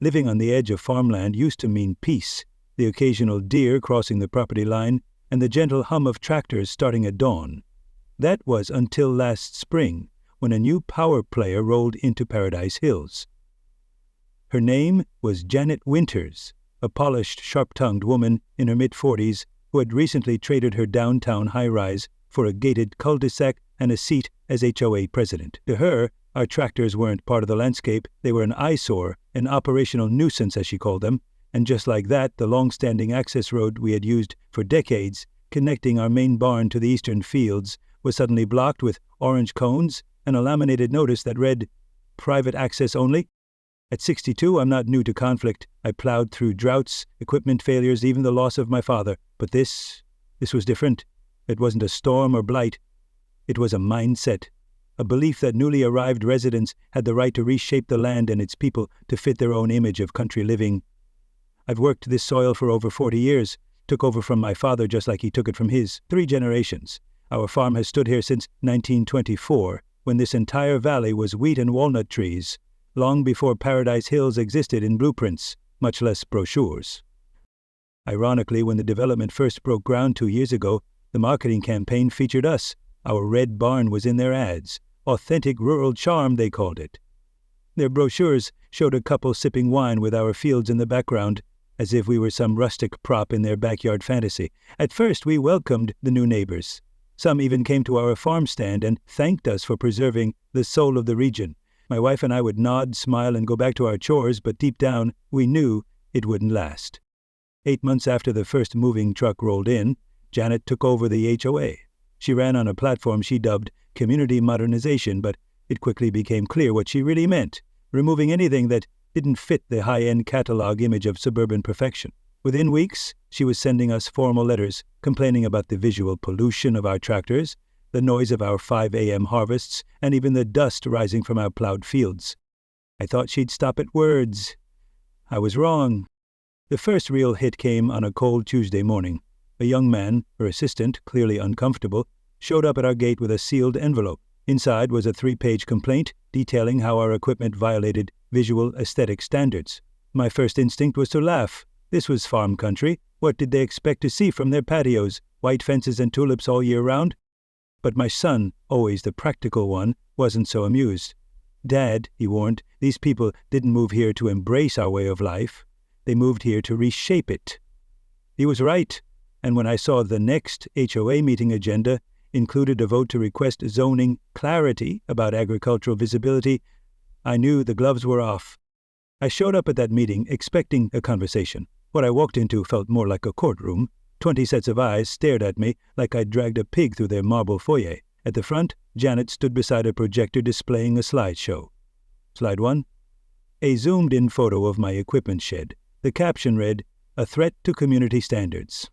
Living on the edge of farmland used to mean peace, the occasional deer crossing the property line, and the gentle hum of tractors starting at dawn. That was until last spring, when a new power player rolled into Paradise Hills. Her name was Janet Winters, a polished, sharp-tongued woman in her mid-40s who had recently traded her downtown high-rise for a gated cul-de-sac and a seat as HOA president. To her, our tractors weren't part of the landscape, they were an eyesore, an operational nuisance as she called them, and just like that, the long-standing access road we had used for decades, connecting our main barn to the eastern fields, was suddenly blocked with orange cones and a laminated notice that read, "Private access only." At 62, I'm not new to conflict. I plowed through droughts, equipment failures, even the loss of my father. But this was different. It wasn't a storm or blight. It was a mindset, a belief that newly arrived residents had the right to reshape the land and its people to fit their own image of country living. I've worked this soil for over 40 years, took over from my father just like he took it from his, 3 generations. Our farm has stood here since 1924, when this entire valley was wheat and walnut trees, long before Paradise Hills existed in blueprints, much less brochures. Ironically, when the development first broke ground 2 years ago, the marketing campaign featured us. Our red barn was in their ads. Authentic rural charm, they called it. Their brochures showed a couple sipping wine with our fields in the background, as if we were some rustic prop in their backyard fantasy. At first, we welcomed the new neighbors. Some even came to our farm stand and thanked us for preserving the soul of the region. My wife and I would nod, smile, and go back to our chores, but deep down, we knew it wouldn't last. 8 months after the first moving truck rolled in, Janet took over the HOA. She ran on a platform she dubbed community modernization, but it quickly became clear what she really meant, removing anything that didn't fit the high-end catalog image of suburban perfection. Within weeks, she was sending us formal letters complaining about the visual pollution of our tractors, the noise of our 5 a.m. harvests, and even the dust rising from our plowed fields. I thought she'd stop at words. I was wrong. The first real hit came on a cold Tuesday morning. A young man, her assistant, clearly uncomfortable, showed up at our gate with a sealed envelope. Inside was a 3-page complaint detailing how our equipment violated visual aesthetic standards. My first instinct was to laugh. This was farm country. What did they expect to see from their patios? White fences and tulips all year round? But my son, always the practical one, wasn't so amused. "Dad," he warned, "these people didn't move here to embrace our way of life. They moved here to reshape it." He was right, and when I saw the next HOA meeting agenda included a vote to request zoning clarity about agricultural visibility, I knew the gloves were off. I showed up at that meeting expecting a conversation. What I walked into felt more like a courtroom. 20 sets of eyes stared at me like I'd dragged a pig through their marble foyer. At the front, Janet stood beside a projector displaying a slideshow. Slide 1. A zoomed-in photo of my equipment shed. The caption read, "A threat to community standards."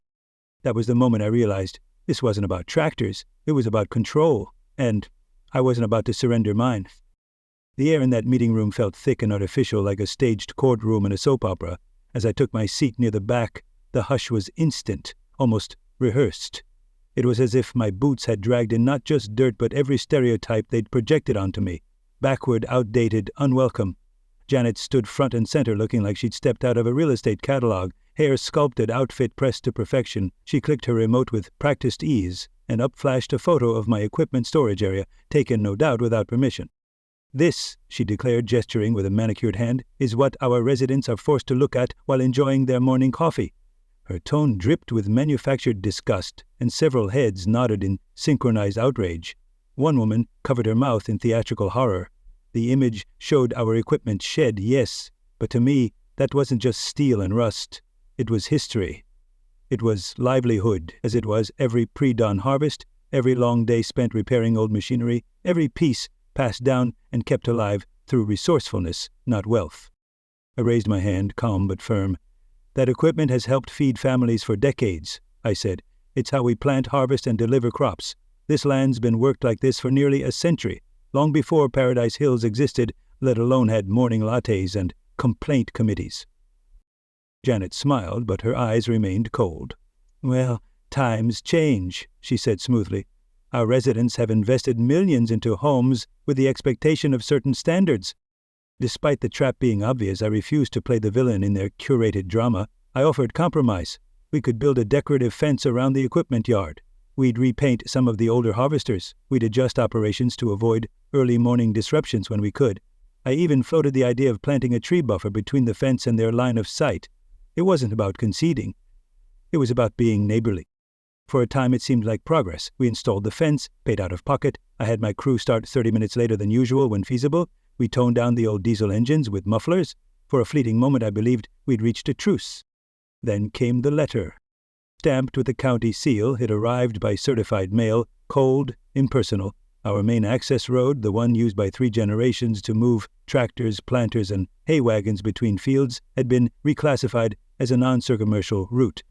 That was the moment I realized this wasn't about tractors, it was about control, and I wasn't about to surrender mine. The air in that meeting room felt thick and artificial like a staged courtroom in a soap opera. As I took my seat near the back, the hush was instant, almost rehearsed. It was as if my boots had dragged in not just dirt but every stereotype they'd projected onto me. Backward, outdated, unwelcome. Janet stood front and center looking like she'd stepped out of a real estate catalog, hair sculpted, outfit pressed to perfection. She clicked her remote with practiced ease, and up flashed a photo of my equipment storage area, taken no doubt without permission. "This," she declared, gesturing with a manicured hand, "is what our residents are forced to look at while enjoying their morning coffee." Her tone dripped with manufactured disgust, and several heads nodded in synchronized outrage. One woman covered her mouth in theatrical horror. The image showed our equipment shed, yes, but to me, that wasn't just steel and rust. It was history. It was livelihood, as it was every pre-dawn harvest, every long day spent repairing old machinery, every piece passed down and kept alive through resourcefulness, not wealth. I raised my hand, calm but firm. "That equipment has helped feed families for decades," I said. "It's how we plant, harvest, and deliver crops. This land's been worked like this for nearly a century, long before Paradise Hills existed, let alone had morning lattes and complaint committees." Janet smiled, but her eyes remained cold. "Well, times change," she said smoothly. "Our residents have invested millions into homes with the expectation of certain standards. Despite the trap being obvious, I refused to play the villain in their curated drama. I offered compromise. We could build a decorative fence around the equipment yard. We'd repaint some of the older harvesters. We'd adjust operations to avoid early morning disruptions when we could. I even floated the idea of planting a tree buffer between the fence and their line of sight. It wasn't about conceding. It was about being neighborly. For a time it seemed like progress. We installed the fence, paid out of pocket. I had my crew start 30 minutes later than usual when feasible. We toned down the old diesel engines with mufflers. For a fleeting moment I believed we'd reached a truce. Then came the letter. Stamped with the county seal, it arrived by certified mail, cold, impersonal. Our main access road, the one used by 3 generations to move tractors, planters, and hay wagons between fields, had been reclassified as a non-circummercial route.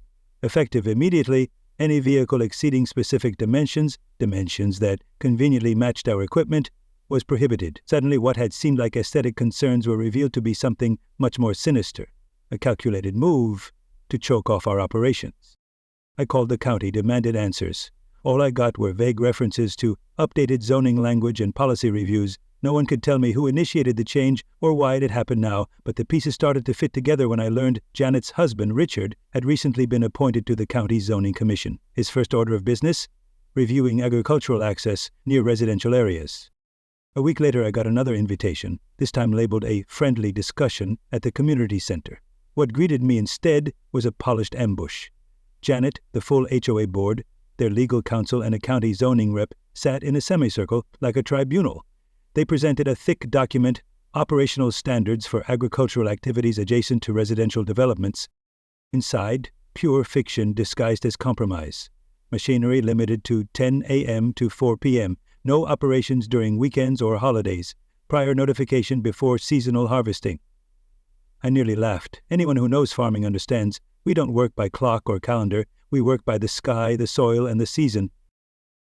Effective immediately, any vehicle exceeding specific dimensions that conveniently matched our equipment, was prohibited. Suddenly what had seemed like aesthetic concerns were revealed to be something much more sinister, a calculated move to choke off our operations. I called the county, demanded answers. All I got were vague references to updated zoning language and policy reviews. No one could tell me who initiated the change or why it had happened now, but the pieces started to fit together when I learned Janet's husband, Richard, had recently been appointed to the county zoning commission. His first order of business? Reviewing agricultural access near residential areas. A week later I got another invitation, this time labeled a friendly discussion at the community center. What greeted me instead was a polished ambush. Janet, the full HOA board, their legal counsel, and a county zoning rep sat in a semicircle like a tribunal. They presented a thick document, Operational Standards for Agricultural Activities Adjacent to Residential Developments. Inside, pure fiction disguised as compromise. Machinery limited to 10 a.m. to 4 p.m., no operations during weekends or holidays, prior notification before seasonal harvesting. I nearly laughed. Anyone who knows farming understands we don't work by clock or calendar, we work by the sky, the soil, and the season.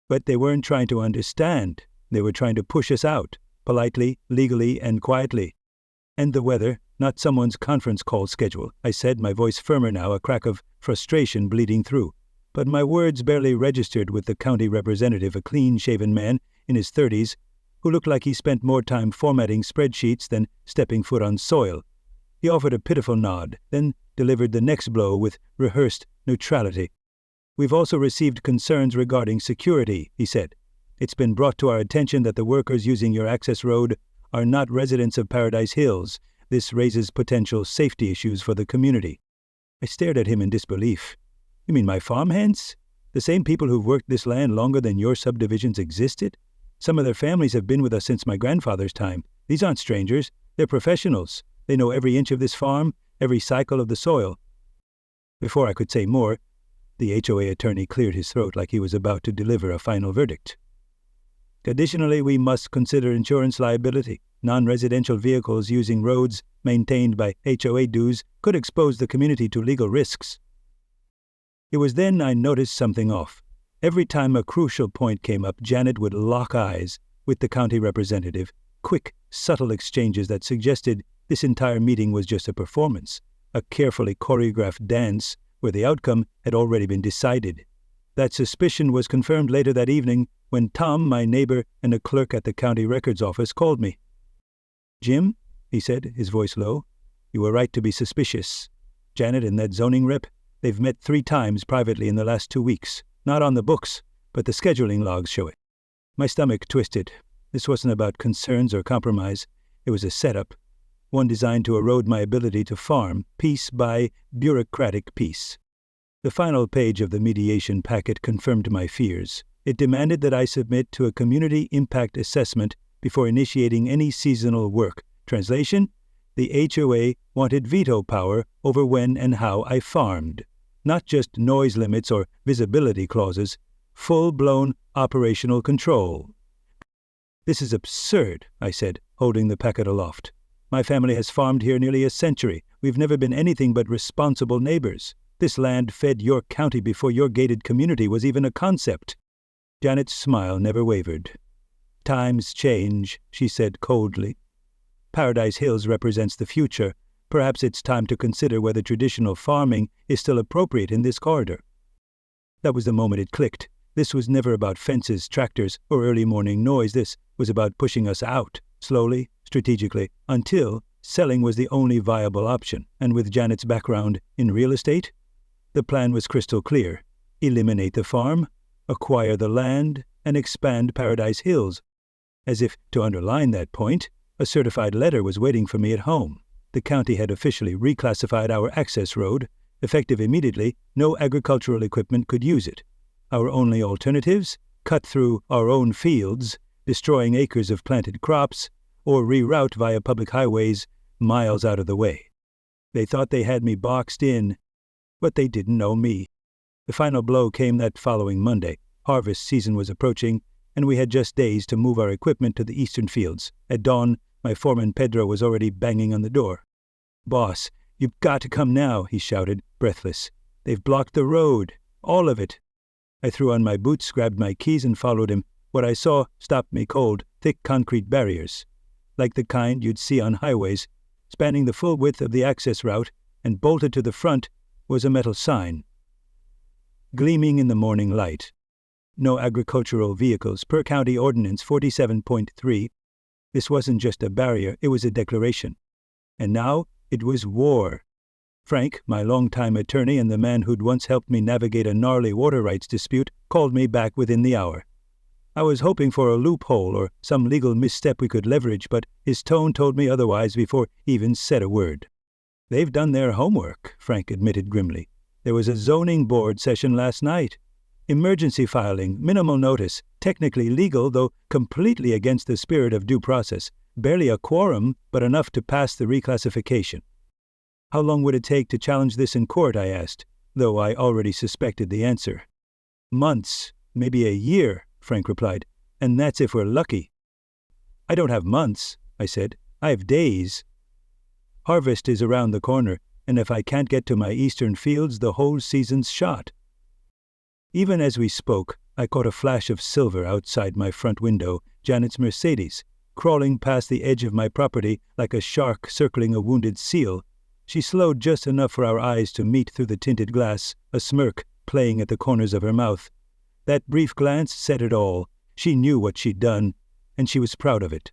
But they weren't trying to understand. They were trying to push us out, politely, legally, and quietly. And the weather, not someone's conference call schedule, I said, my voice firmer now, a crack of frustration bleeding through. But my words barely registered with the county representative, a clean-shaven man in his 30s, who looked like he spent more time formatting spreadsheets than stepping foot on soil. He offered a pitiful nod, then delivered the next blow with rehearsed neutrality. We've also received concerns regarding security, he said. It's been brought to our attention that the workers using your access road are not residents of Paradise Hills. This raises potential safety issues for the community. I stared at him in disbelief. You mean my farmhands? The same people who've worked this land longer than your subdivisions existed? Some of their families have been with us since my grandfather's time. These aren't strangers. They're professionals. They know every inch of this farm, every cycle of the soil. Before I could say more, the HOA attorney cleared his throat like he was about to deliver a final verdict. Additionally, we must consider insurance liability. Non-residential vehicles using roads maintained by HOA dues could expose the community to legal risks. It was then I noticed something off. Every time a crucial point came up, Janet would lock eyes with the county representative, quick, subtle exchanges that suggested this entire meeting was just a performance, a carefully choreographed dance where the outcome had already been decided. That suspicion was confirmed later that evening when Tom, my neighbor and a clerk at the county records office, called me. "Jim," he said, his voice low, "you were right to be suspicious. Janet and that zoning rep, they've met 3 times privately in the last 2 weeks. Not on the books, but the scheduling logs show it." My stomach twisted. This wasn't about concerns or compromise. It was a setup, one designed to erode my ability to farm, piece by bureaucratic piece. The final page of the mediation packet confirmed my fears. It demanded that I submit to a community impact assessment before initiating any seasonal work. Translation? The HOA wanted veto power over when and how I farmed. Not just noise limits or visibility clauses, full-blown operational control. "This is absurd," I said, holding the packet aloft. "My family has farmed here nearly a century. We've never been anything but responsible neighbors. This land fed your county before your gated community was even a concept." Janet's smile never wavered. "Times change," she said coldly. "Paradise Hills represents the future. Perhaps it's time to consider whether traditional farming is still appropriate in this corridor." That was the moment it clicked. This was never about fences, tractors, or early morning noise. This was about pushing us out, slowly, strategically until selling was the only viable option, and with Janet's background in real estate, the plan was crystal clear: eliminate the farm, acquire the land, and expand Paradise Hills. As if to underline that point, a certified letter was waiting for me at home. The county had officially reclassified our access road. Effective immediately, no agricultural equipment could use it. Our only alternatives: cut through our own fields, destroying acres of planted crops, or reroute via public highways miles out of the way. They thought they had me boxed in, but they didn't know me. The final blow came that following Monday. Harvest season was approaching, and we had just days to move our equipment to the eastern fields. At dawn, my foreman Pedro was already banging on the door. "Boss, you've got to come now," he shouted, breathless. "They've blocked the road. All of it." I threw on my boots, grabbed my keys, and followed him. What I saw stopped me cold: thick concrete barriers, like the kind you'd see on highways. Spanning the full width of the access route and bolted to the front was a metal sign, gleaming in the morning light: "No agricultural vehicles per County Ordinance 47.3. This wasn't just a barrier, it was a declaration. And now it was war. Frank, my longtime attorney and the man who'd once helped me navigate a gnarly water rights dispute, called me back within the hour. I was hoping for a loophole or some legal misstep we could leverage, but his tone told me otherwise before he even said a word. "They've done their homework," Frank admitted grimly. "There was a zoning board session last night. Emergency filing, minimal notice, technically legal, though completely against the spirit of due process. Barely a quorum, but enough to pass the reclassification." "How long would it take to challenge this in court?" I asked, though I already suspected the answer. "Months, maybe a year," Frank replied, "and that's if we're lucky." "I don't have months," I said. "I have days. Harvest is around the corner, and if I can't get to my eastern fields, the whole season's shot." Even as we spoke, I caught a flash of silver outside my front window, Janet's Mercedes, crawling past the edge of my property like a shark circling a wounded seal. She slowed just enough for our eyes to meet through the tinted glass, a smirk playing at the corners of her mouth. That brief glance said it all. She knew what she'd done, and she was proud of it.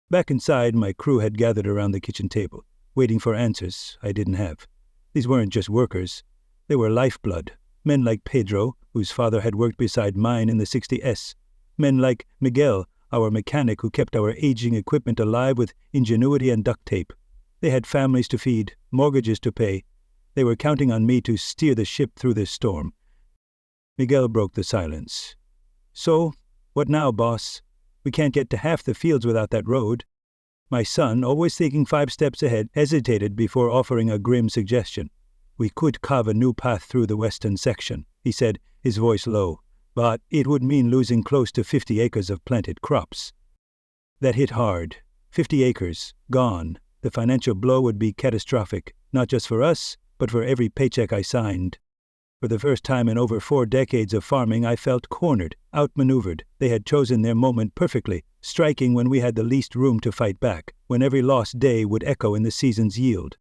Back inside, my crew had gathered around the kitchen table, waiting for answers I didn't have. These weren't just workers. They were lifeblood. Men like Pedro, whose father had worked beside mine in the 60S. Men like Miguel, our mechanic who kept our aging equipment alive with ingenuity and duct tape. They had families to feed, mortgages to pay. They were counting on me to steer the ship through this storm. Miguel broke the silence. "So, what now, boss? We can't get to half the fields without that road." My son, always thinking 5 steps ahead, hesitated before offering a grim suggestion. "We could carve a new path through the western section," he said, his voice low, "but it would mean losing close to 50 acres of planted crops." That hit hard. 50 acres, gone. The financial blow would be catastrophic, not just for us, but for every paycheck I signed. For the first time in over 4 decades of farming, I felt cornered, outmaneuvered. They had chosen their moment perfectly, striking when we had the least room to fight back, when every lost day would echo in the season's yield.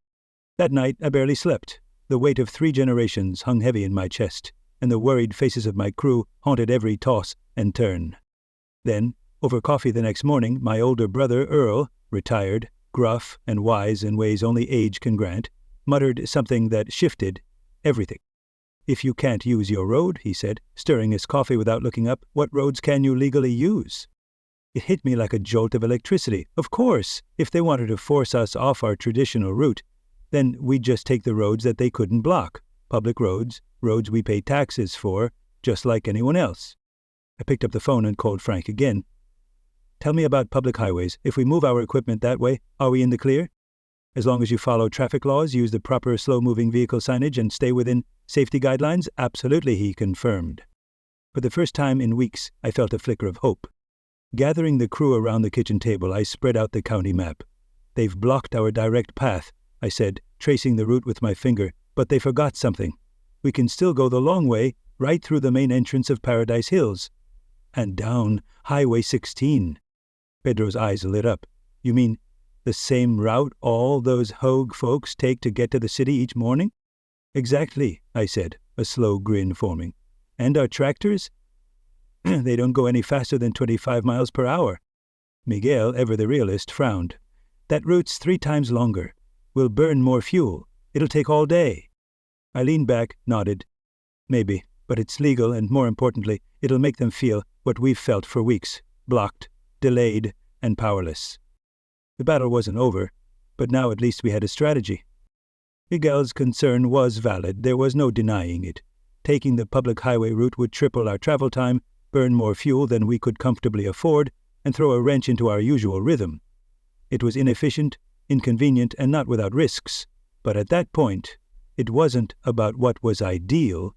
That night, I barely slept. The weight of 3 generations hung heavy in my chest, and the worried faces of my crew haunted every toss and turn. Then, over coffee the next morning, my older brother, Earl, retired, gruff and wise in ways only age can grant, muttered something that shifted everything. "If you can't use your road," he said, stirring his coffee without looking up, "what roads can you legally use?" It hit me like a jolt of electricity. Of course, if they wanted to force us off our traditional route, then we'd just take the roads that they couldn't block. Public roads, roads we pay taxes for, just like anyone else. I picked up the phone and called Frank again. "Tell me about public highways. If we move our equipment that way, are we in the clear?" "As long as you follow traffic laws, use the proper slow-moving vehicle signage, and stay within safety guidelines, absolutely," he confirmed. For the first time in weeks, I felt a flicker of hope. Gathering the crew around the kitchen table, I spread out the county map. "They've blocked our direct path," I said, tracing the route with my finger, "but they forgot something. We can still go the long way, right through the main entrance of Paradise Hills. And down Highway 16. Pedro's eyes lit up. "You mean the same route all those Hogue folks take to get to the city each morning?" "Exactly," I said, a slow grin forming. "And our tractors? They don't go any faster than 25 miles per hour. Miguel, ever the realist, frowned. That route's 3 times longer. We'll burn more fuel. It'll take all day." I leaned back, nodded. "Maybe, but it's legal, and more importantly, it'll make them feel what we've felt for weeks, blocked, delayed, and powerless." The battle wasn't over, but now at least we had a strategy. Miguel's concern was valid. There was no denying it. Taking the public highway route would triple our travel time, burn more fuel than we could comfortably afford, and throw a wrench into our usual rhythm. It was inefficient, inconvenient, and not without risks. But at that point, it wasn't about what was ideal.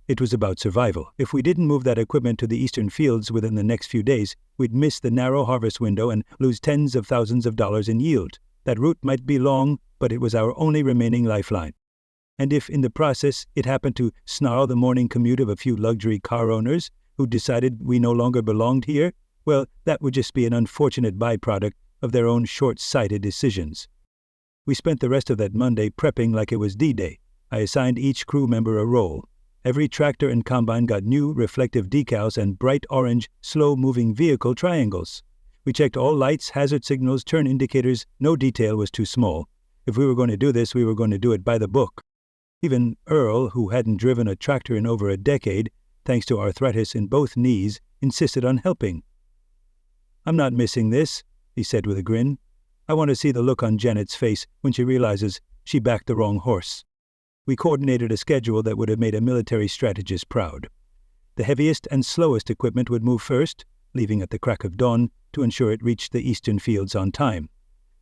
It was about survival. If we didn't move that equipment to the eastern fields within the next few days, we'd miss the narrow harvest window and lose tens of thousands of dollars in yield. That route might be long, but it was our only remaining lifeline. And if in the process it happened to snarl the morning commute of a few luxury car owners who decided we no longer belonged here, well, that would just be an unfortunate byproduct of their own short-sighted decisions. We spent the rest of that Monday prepping like it was D-Day. I assigned each crew member a role. Every tractor and combine got new reflective decals and bright orange, slow-moving vehicle triangles. We checked all lights, hazard signals, turn indicators. No detail was too small. If we were going to do this, we were going to do it by the book. Even Earl, who hadn't driven a tractor in over a decade, thanks to arthritis in both knees, insisted on helping. "I'm not missing this," he said with a grin. "I want to see the look on Janet's face when she realizes she backed the wrong horse." We coordinated a schedule that would have made a military strategist proud. The heaviest and slowest equipment would move first, leaving at the crack of dawn to ensure it reached the eastern fields on time.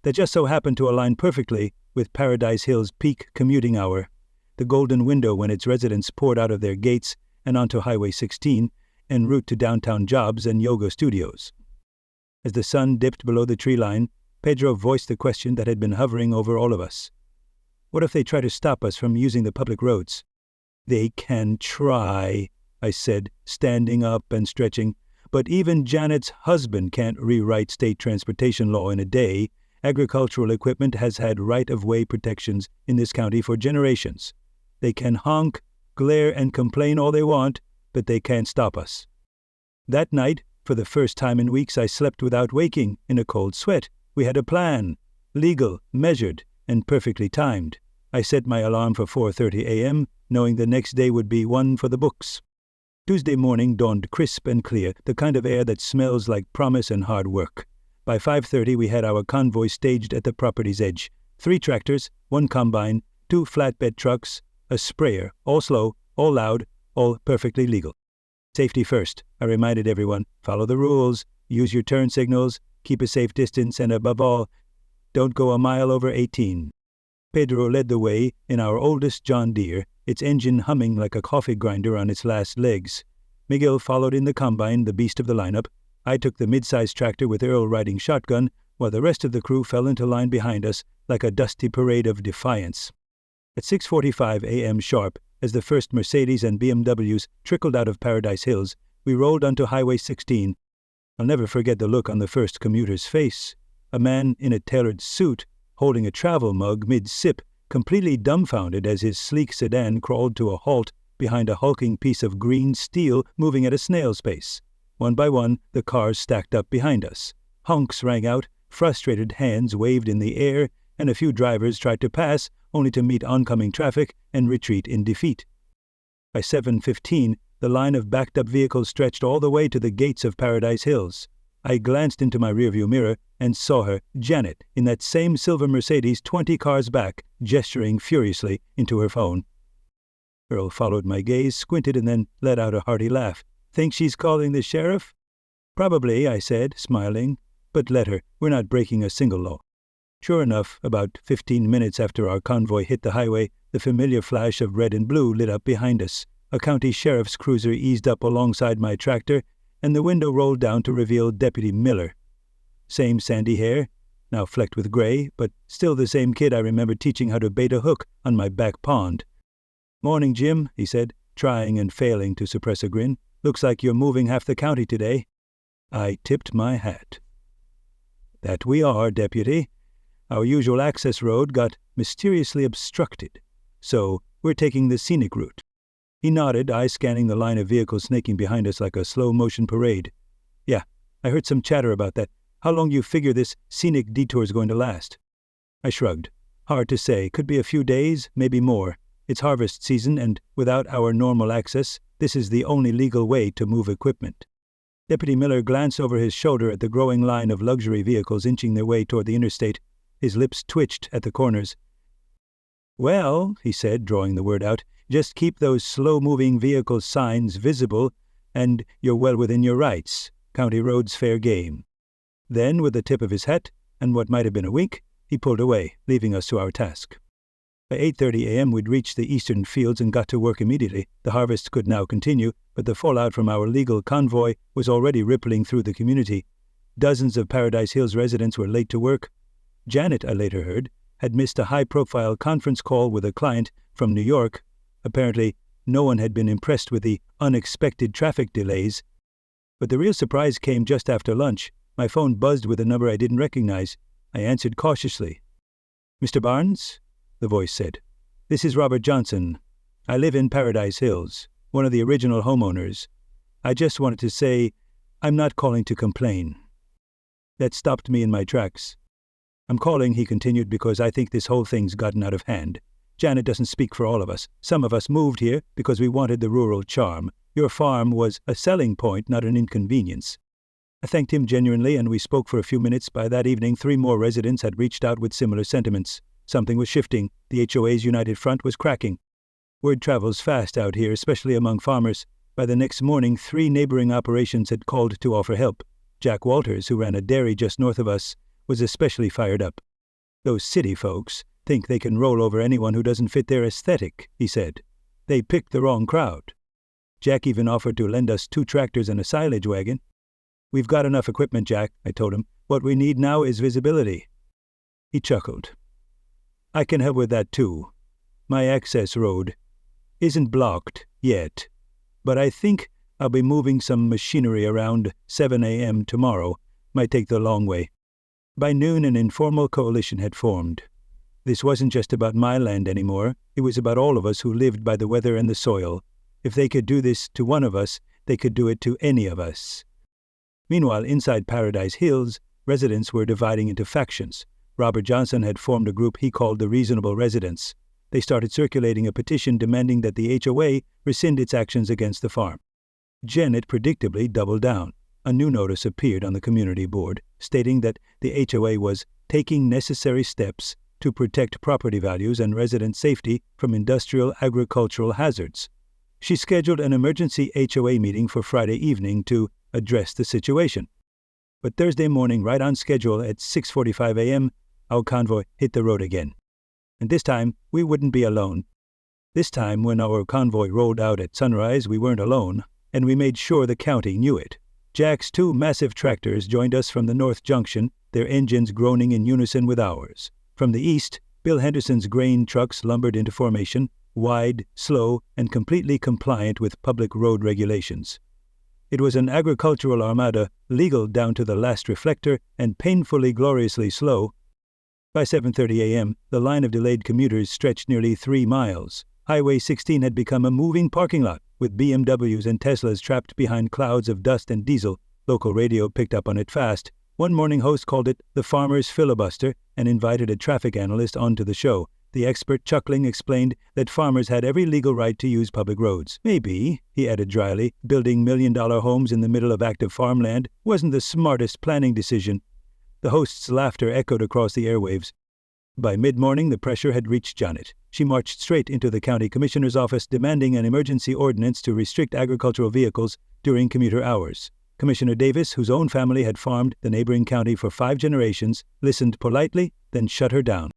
That just so happened to align perfectly with Paradise Hill's peak commuting hour, the golden window when its residents poured out of their gates and onto Highway 16 en route to downtown jobs and yoga studios. As the sun dipped below the tree line, Pedro voiced the question that had been hovering over all of us. What if they try to stop us from using the public roads? "They can try," I said, standing up and stretching. "But even Janet's husband can't rewrite state transportation law in a day. Agricultural equipment has had right-of-way protections in this county for generations. They can honk, glare, and complain all they want, but they can't stop us." That night, for the first time in weeks, I slept without waking, in a cold sweat. We had a plan, legal, measured, and perfectly timed. I set my alarm for 4:30 a.m., knowing the next day would be one for the books. Tuesday morning dawned crisp and clear, the kind of air that smells like promise and hard work. By 5:30 we had our convoy staged at the property's edge. 3 tractors, 1 combine, 2 flatbed trucks, a sprayer, all slow, all loud, all perfectly legal. Safety first, I reminded everyone. Follow the rules, use your turn signals, keep a safe distance, and above all, don't go a mile over 18. Pedro led the way in our oldest John Deere, its engine humming like a coffee grinder on its last legs. Miguel followed in the combine, the beast of the lineup. I took the mid-sized tractor with Earl riding shotgun, while the rest of the crew fell into line behind us like a dusty parade of defiance. At 6:45 a.m. sharp, as the first Mercedes and BMWs trickled out of Paradise Hills, we rolled onto Highway 16. I'll never forget the look on the first commuter's face. A man in a tailored suit, holding a travel mug mid-sip, completely dumbfounded as his sleek sedan crawled to a halt behind a hulking piece of green steel moving at a snail's pace. One by one, the cars stacked up behind us. Honks rang out, frustrated hands waved in the air, and a few drivers tried to pass, only to meet oncoming traffic and retreat in defeat. By 7:15, the line of backed-up vehicles stretched all the way to the gates of Paradise Hills. I glanced into my rearview mirror and saw her, Janet, in that same silver Mercedes 20 cars back, gesturing furiously into her phone. Earl followed my gaze, squinted, and then let out a hearty laugh. "Think she's calling the sheriff?" "Probably," I said, smiling. "But let her. We're not breaking a single law." Sure enough, about 15 minutes after our convoy hit the highway, the familiar flash of red and blue lit up behind us. A county sheriff's cruiser eased up alongside my tractor, and the window rolled down to reveal Deputy Miller. Same sandy hair, now flecked with gray, but still the same kid I remember teaching how to bait a hook on my back pond. "Morning, Jim," he said, trying and failing to suppress a grin. "Looks like you're moving half the county today." I tipped my hat. "That we are, Deputy. Our usual access road got mysteriously obstructed, so we're taking the scenic route." He nodded, eyes scanning the line of vehicles snaking behind us like a slow-motion parade. "Yeah, I heard some chatter about that. How long you figure this scenic detour's going to last?" I shrugged. "Hard to say. Could be a few days, maybe more. It's harvest season, and without our normal access, this is the only legal way to move equipment." Deputy Miller glanced over his shoulder at the growing line of luxury vehicles inching their way toward the interstate. His lips twitched at the corners. "Well," he said, drawing the word out, "just keep those slow-moving vehicle signs visible, and you're well within your rights. County roads fair game." Then, with a tip of his hat, and what might have been a wink, he pulled away, leaving us to our task. By 8:30 a.m. we'd reached the eastern fields and got to work immediately. The harvest could now continue, but the fallout from our legal convoy was already rippling through the community. Dozens of Paradise Hills residents were late to work. Janet, I later heard, had missed a high-profile conference call with a client from New York. Apparently, no one had been impressed with the unexpected traffic delays. But the real surprise came just after lunch. My phone buzzed with a number I didn't recognize. I answered cautiously. "Mr. Barnes?" the voice said. "This is Robert Johnson. I live in Paradise Hills, one of the original homeowners. I just wanted to say, I'm not calling to complain." That stopped me in my tracks. "I'm calling," he continued, "because I think this whole thing's gotten out of hand. Janet doesn't speak for all of us. Some of us moved here because we wanted the rural charm. Your farm was a selling point, not an inconvenience." I thanked him genuinely, and we spoke for a few minutes. By that evening, 3 more residents had reached out with similar sentiments. Something was shifting. The HOA's united front was cracking. Word travels fast out here, especially among farmers. By the next morning, 3 neighboring operations had called to offer help. Jack Walters, who ran a dairy just north of us, was especially fired up. "Those city folks think they can roll over anyone who doesn't fit their aesthetic," he said. "They picked the wrong crowd." Jack even offered to lend us 2 tractors and a silage wagon. "We've got enough equipment, Jack," I told him. "What we need now is visibility." He chuckled. "I can help with that too. My access road isn't blocked yet, but I think I'll be moving some machinery around 7 a.m. tomorrow. Might take the long way." By noon, an informal coalition had formed. This wasn't just about my land anymore. It was about all of us who lived by the weather and the soil. If they could do this to one of us, they could do it to any of us. Meanwhile, inside Paradise Hills, residents were dividing into factions. Robert Johnson had formed a group he called the Reasonable Residents. They started circulating a petition demanding that the HOA rescind its actions against the farm. Janet predictably doubled down. A new notice appeared on the community board, stating that the HOA was taking necessary steps to protect property values and resident safety from industrial agricultural hazards. She scheduled an emergency HOA meeting for Friday evening to address the situation. But Thursday morning, right on schedule at 6:45 a.m., our convoy hit the road again. And this time, we wouldn't be alone. This time, when our convoy rolled out at sunrise, we weren't alone, and we made sure the county knew it. Jack's 2 massive tractors joined us from the North Junction, their engines groaning in unison with ours. From the east, Bill Henderson's grain trucks lumbered into formation, wide, slow, and completely compliant with public road regulations. It was an agricultural armada, legal down to the last reflector and painfully gloriously slow. By 7:30 a.m., the line of delayed commuters stretched nearly 3 miles. Highway 16 had become a moving parking lot, with BMWs and Teslas trapped behind clouds of dust and diesel. Local radio picked up on it fast. One morning host called it the Farmer's Filibuster and invited a traffic analyst onto the show. The expert, chuckling, explained that farmers had every legal right to use public roads. Maybe, he added dryly, building million-dollar homes in the middle of active farmland wasn't the smartest planning decision. The host's laughter echoed across the airwaves. By mid-morning, the pressure had reached Janet. She marched straight into the county commissioner's office demanding an emergency ordinance to restrict agricultural vehicles during commuter hours. Commissioner Davis, whose own family had farmed the neighboring county for 5 generations, listened politely, then shut her down.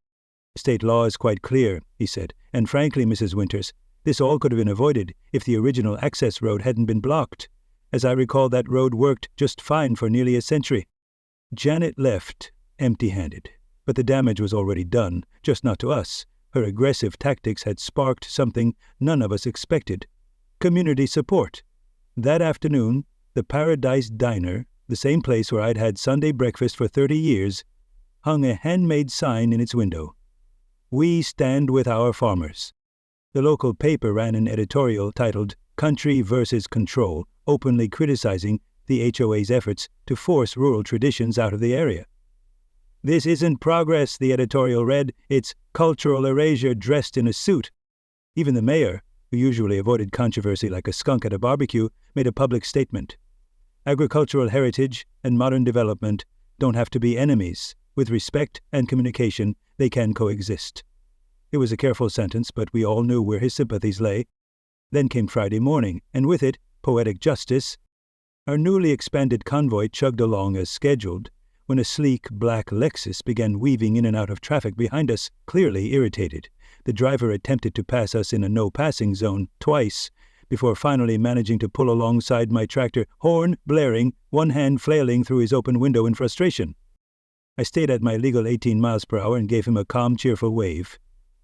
"State law is quite clear," he said, "and frankly, Mrs. Winters, this all could have been avoided if the original access road hadn't been blocked. As I recall, that road worked just fine for nearly a century." Janet left empty-handed, but the damage was already done, just not to us. Her aggressive tactics had sparked something none of us expected: community support. That afternoon, the Paradise Diner, the same place where I'd had Sunday breakfast for 30 years, hung a handmade sign in its window. "We stand with our farmers." The local paper ran an editorial titled "Country versus Control," openly criticizing the HOA's efforts to force rural traditions out of the area. "This isn't progress," the editorial read. "It's cultural erasure dressed in a suit." Even the mayor, who usually avoided controversy like a skunk at a barbecue, made a public statement. "Agricultural heritage and modern development don't have to be enemies. With respect and communication, they can coexist." It was a careful sentence, but we all knew where his sympathies lay. Then came Friday morning, and with it, poetic justice. Our newly expanded convoy chugged along as scheduled, when a sleek black Lexus began weaving in and out of traffic behind us, clearly irritated. The driver attempted to pass us in a no-passing zone twice, before finally managing to pull alongside my tractor, horn blaring, one hand flailing through his open window in frustration. I stayed at my legal 18 miles per hour and gave him a calm, cheerful wave.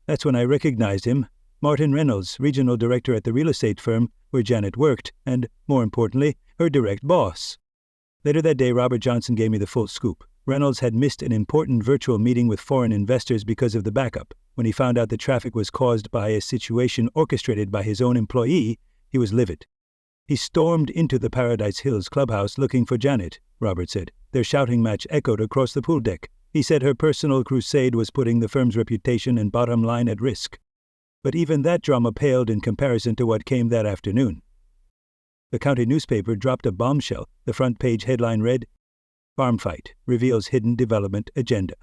That's when I recognized him, Martin Reynolds, regional director at the real estate firm where Janet worked, and, more importantly, her direct boss. Later that day, Robert Johnson gave me the full scoop. Reynolds had missed an important virtual meeting with foreign investors because of the backup. When he found out the traffic was caused by a situation orchestrated by his own employee, he was livid. He stormed into the Paradise Hills clubhouse looking for Janet, Robert said. Their shouting match echoed across the pool deck. He said her personal crusade was putting the firm's reputation and bottom line at risk. But even that drama paled in comparison to what came that afternoon. The county newspaper dropped a bombshell. The front page headline read, "Farm Fight Reveals Hidden Development Agenda."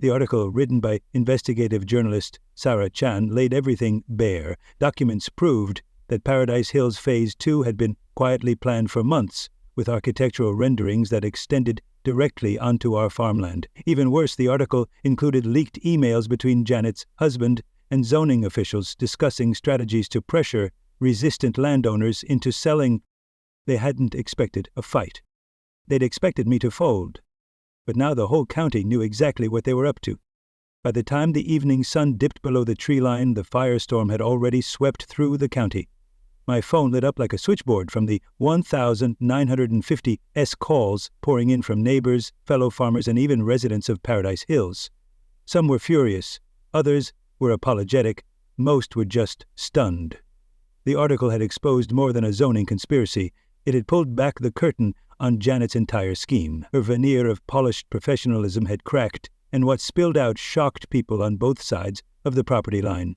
The article, written by investigative journalist Sarah Chan, laid everything bare. Documents proved that Paradise Hills Phase 2 had been quietly planned for months, with architectural renderings that extended directly onto our farmland. Even worse, the article included leaked emails between Janet's husband and zoning officials discussing strategies to pressure resistant landowners into selling. They hadn't expected a fight. They'd expected me to fold. But now the whole county knew exactly what they were up to. By the time the evening sun dipped below the tree line, the firestorm had already swept through the county. My phone lit up like a switchboard from the 1,950 calls pouring in from neighbors, fellow farmers, and even residents of Paradise Hills. Some were furious, others were apologetic, most were just stunned. The article had exposed more than a zoning conspiracy. It had pulled back the curtain on Janet's entire scheme. Her veneer of polished professionalism had cracked, and what spilled out shocked people on both sides of the property line.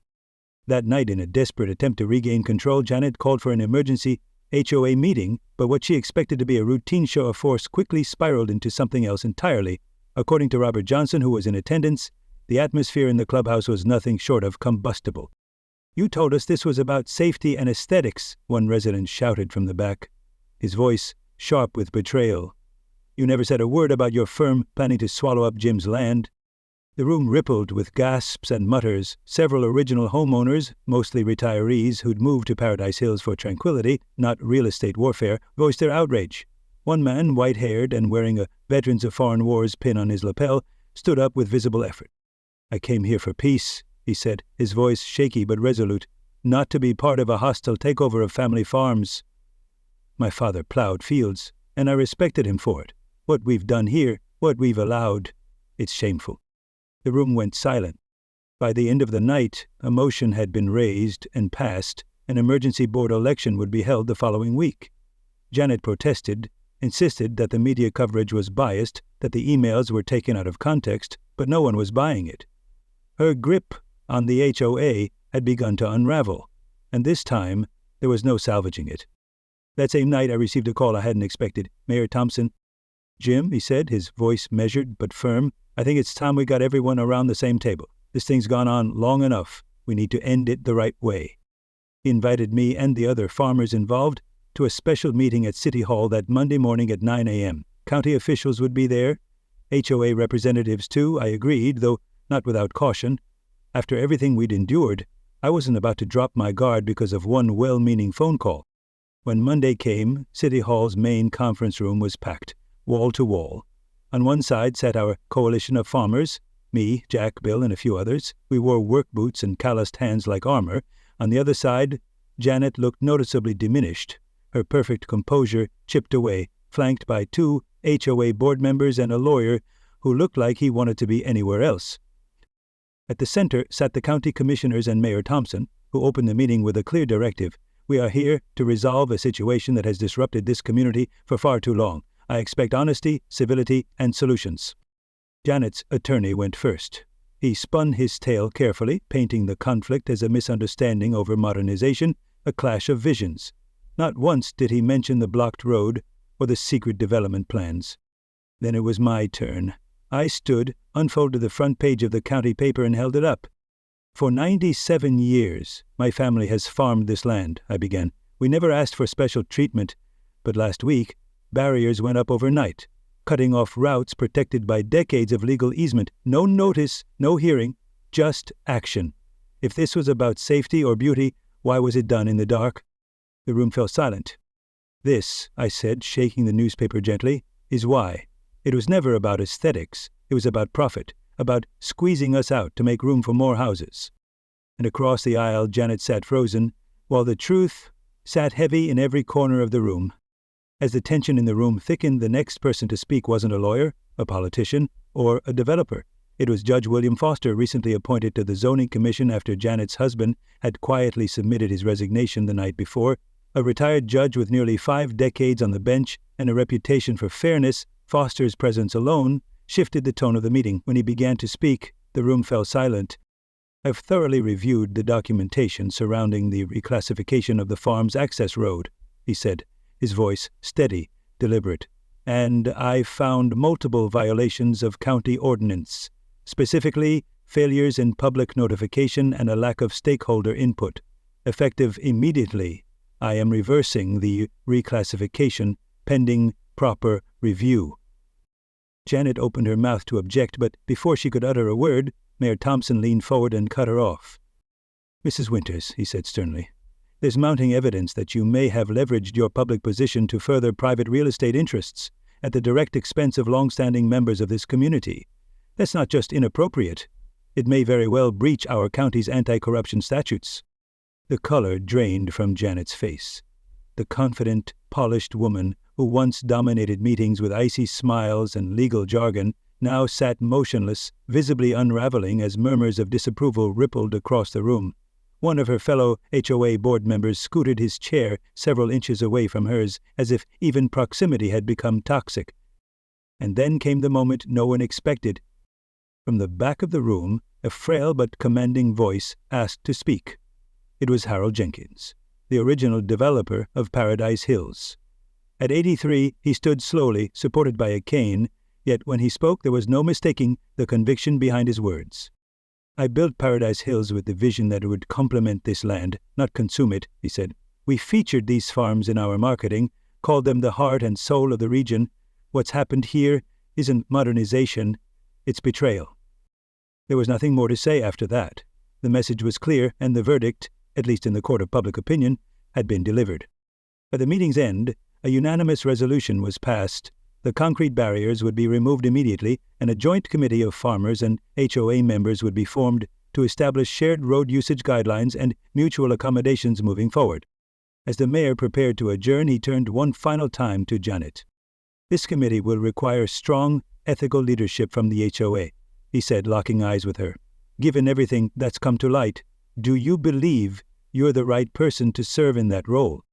That night, in a desperate attempt to regain control, Janet called for an emergency HOA meeting, but what she expected to be a routine show of force quickly spiraled into something else entirely. According to Robert Johnson, who was in attendance, the atmosphere in the clubhouse was nothing short of combustible. "You told us this was about safety and aesthetics," one resident shouted from the back, his voice sharp with betrayal. "You never said a word about your firm planning to swallow up Jim's land." The room rippled with gasps and mutters. Several original homeowners, mostly retirees who'd moved to Paradise Hills for tranquility, not real estate warfare, voiced their outrage. One man, white-haired and wearing a Veterans of Foreign Wars pin on his lapel, stood up with visible effort. "I came here for peace," he said, his voice shaky but resolute, "not to be part of a hostile takeover of family farms." My father plowed fields, and I respected him for it. What we've done here, what we've allowed, it's shameful. The room went silent. By the end of the night, a motion had been raised and passed. An emergency board election would be held the following week. Janet protested, insisted that the media coverage was biased, that the emails were taken out of context, but no one was buying it. Her grip on the HOA had begun to unravel, and this time there was no salvaging it. That same night I received a call I hadn't expected. "Mayor Thompson." "Jim," he said, his voice measured but firm, "I think it's time we got everyone around the same table. This thing's gone on long enough. We need to end it the right way." He invited me and the other farmers involved to a special meeting at City Hall that Monday morning at 9 a.m. County officials would be there, HOA representatives too, I agreed, though not without caution. After everything we'd endured, I wasn't about to drop my guard because of one well-meaning phone call. When Monday came, City Hall's main conference room was packed, wall to wall. On one side sat our coalition of farmers, me, Jack, Bill, and a few others. We wore work boots and calloused hands like armor. On the other side, Janet looked noticeably diminished, her perfect composure chipped away, flanked by 2 HOA board members and a lawyer who looked like he wanted to be anywhere else. At the center sat the county commissioners and Mayor Thompson, who opened the meeting with a clear directive: We are here to resolve a situation that has disrupted this community for far too long. I expect honesty, civility, and solutions." Janet's attorney went first. He spun his tale carefully, painting the conflict as a misunderstanding over modernization, a clash of visions. Not once did he mention the blocked road or the secret development plans. Then it was my turn. I stood, unfolded the front page of the county paper, and held it up. "For 97 years, my family has farmed this land," I began. "We never asked for special treatment, but last week, barriers went up overnight, cutting off routes protected by decades of legal easement. No notice, no hearing, just action. If this was about safety or beauty, why was it done in the dark?" The room fell silent. "This," I said, shaking the newspaper gently, "is why. It was never about aesthetics. It was about profit, about squeezing us out to make room for more houses." And across the aisle, Janet sat frozen, while the truth sat heavy in every corner of the room. As the tension in the room thickened, the next person to speak wasn't a lawyer, a politician, or a developer. It was Judge William Foster, recently appointed to the Zoning Commission after Janet's husband had quietly submitted his resignation the night before. A retired judge with nearly 5 decades on the bench and a reputation for fairness, Foster's presence alone shifted the tone of the meeting. When he began to speak, the room fell silent. "I've thoroughly reviewed the documentation surrounding the reclassification of the farm's access road," he said, his voice steady, deliberate. "And I found multiple violations of county ordinance, specifically failures in public notification and a lack of stakeholder input. Effective immediately, I am reversing the reclassification pending proper review." Janet opened her mouth to object, but before she could utter a word, Mayor Thompson leaned forward and cut her off. "Mrs. Winters," he said sternly, "there's mounting evidence that you may have leveraged your public position to further private real estate interests at the direct expense of long-standing members of this community. That's not just inappropriate. It may very well breach our county's anti-corruption statutes." The color drained from Janet's face. The confident, polished woman who once dominated meetings with icy smiles and legal jargon now sat motionless, visibly unraveling as murmurs of disapproval rippled across the room. One of her fellow HOA board members scooted his chair several inches away from hers, as if even proximity had become toxic. And then came the moment no one expected. From the back of the room, a frail but commanding voice asked to speak. It was Harold Jenkins, the original developer of Paradise Hills. At 83, he stood slowly, supported by a cane, yet when he spoke there was no mistaking the conviction behind his words. "I built Paradise Hills with the vision that it would complement this land, not consume it," he said. "We featured these farms in our marketing, called them the heart and soul of the region. What's happened here isn't modernization, it's betrayal." There was nothing more to say after that. The message was clear, and the verdict, at least in the court of public opinion, had been delivered. By the meeting's end, a unanimous resolution was passed. The concrete barriers would be removed immediately, and a joint committee of farmers and HOA members would be formed to establish shared road usage guidelines and mutual accommodations moving forward. As the mayor prepared to adjourn, he turned one final time to Janet. "This committee will require strong, ethical leadership from the HOA," he said, locking eyes with her. "Given everything that's come to light, do you believe you're the right person to serve in that role?"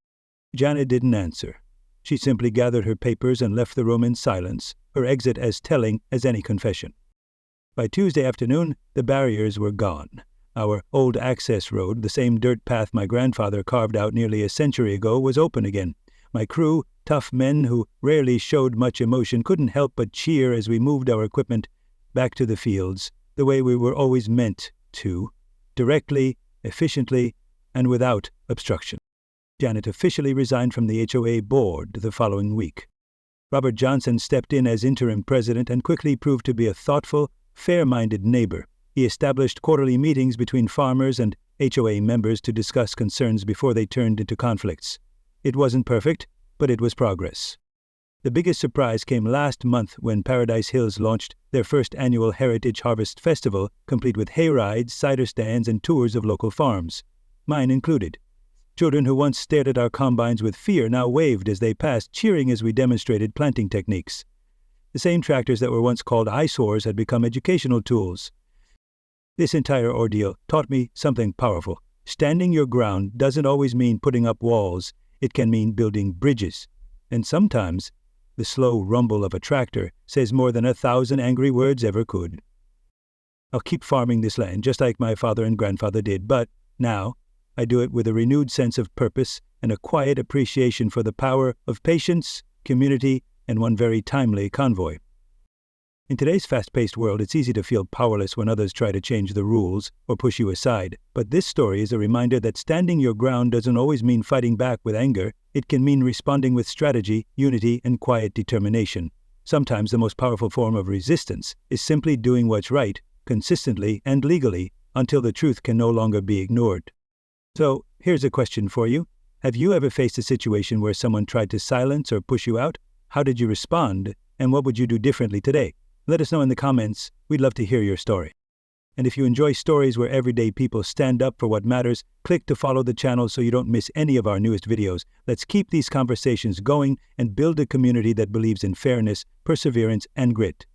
Janet didn't answer. She simply gathered her papers and left the room in silence, her exit as telling as any confession. By Tuesday afternoon, the barriers were gone. Our old access road, the same dirt path my grandfather carved out nearly a century ago, was open again. My crew, tough men who rarely showed much emotion, couldn't help but cheer as we moved our equipment back to the fields, the way we were always meant to, directly, efficiently, and without obstruction. Janet officially resigned from the HOA board the following week. Robert Johnson stepped in as interim president and quickly proved to be a thoughtful, fair-minded neighbor. He established quarterly meetings between farmers and HOA members to discuss concerns before they turned into conflicts. It wasn't perfect, but it was progress. The biggest surprise came last month when Paradise Hills launched their first annual Heritage Harvest Festival, complete with hayrides, cider stands, and tours of local farms, mine included. Children who once stared at our combines with fear now waved as they passed, cheering as we demonstrated planting techniques. The same tractors that were once called eyesores had become educational tools. This entire ordeal taught me something powerful. Standing your ground doesn't always mean putting up walls. It can mean building bridges. And sometimes, the slow rumble of a tractor says more than 1,000 angry words ever could. I'll keep farming this land just like my father and grandfather did, but now I do it with a renewed sense of purpose and a quiet appreciation for the power of patience, community, and one very timely convoy. In today's fast-paced world, it's easy to feel powerless when others try to change the rules or push you aside. But this story is a reminder that standing your ground doesn't always mean fighting back with anger. It can mean responding with strategy, unity, and quiet determination. Sometimes the most powerful form of resistance is simply doing what's right, consistently and legally, until the truth can no longer be ignored. So, here's a question for you. Have you ever faced a situation where someone tried to silence or push you out? How did you respond? And what would you do differently today? Let us know in the comments. We'd love to hear your story. And if you enjoy stories where everyday people stand up for what matters, click to follow the channel so you don't miss any of our newest videos. Let's keep these conversations going and build a community that believes in fairness, perseverance, and grit.